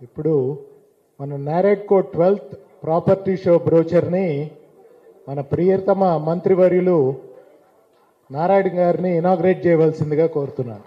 ఇప్పుడు మన NAREDCO 12th property show బ్రోచర్ని మన ప్రియతమ మంత్రివర్యులు నారాయణ గారిని ఇనాగ్రేట్ చేయవలసిందిగా కోరుతున్నాను.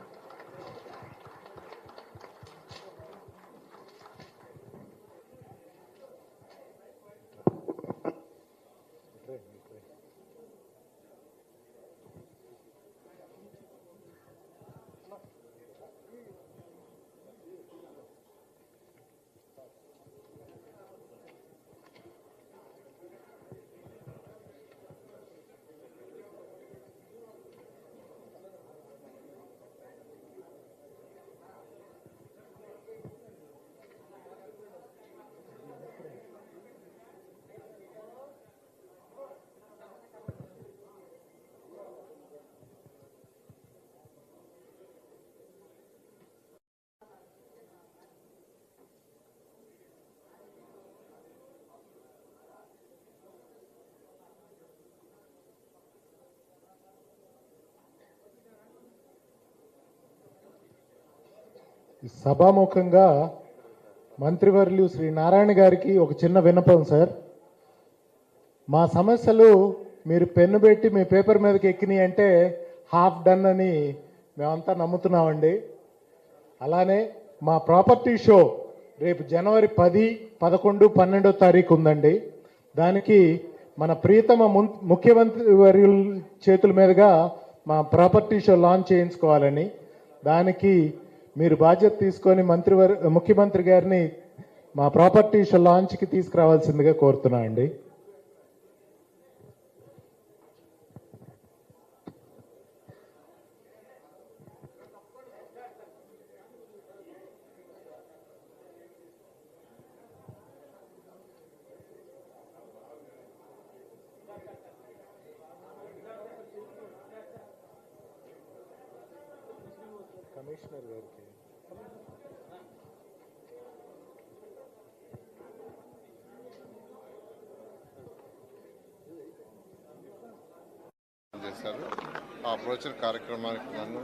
సభాముఖంగా మంత్రివర్యులు శ్రీ నారాయణ గారికి ఒక చిన్న విన్నపం సార్. మా సమస్యలు మీరు పెన్ను పెట్టి మీ పేపర్ మీదకి ఎక్కినాయి అంటే హాఫ్ డన్ అని మేమంతా నమ్ముతున్నామండి. అలానే మా ప్రాపర్టీ షో రేపు జనవరి 10, 11, 12 తారీఖు ఉందండి. దానికి మన ప్రియతమ ముఖ్యమంత్రి వర్యుల చేతుల మీదుగా మా ప్రాపర్టీ షో లాంచ్ చేయించుకోవాలని, దానికి మీరు బాధ్యత తీసుకొని ముఖ్యమంత్రి గారిని మా ప్రాపర్టీ షో లాంచ్కి తీసుకురావాల్సిందిగా కోరుతున్నా అండి. కమిషనర్ గారికి చేశారు. ఆ బ్రోచర్ కార్యక్రమానికి నన్ను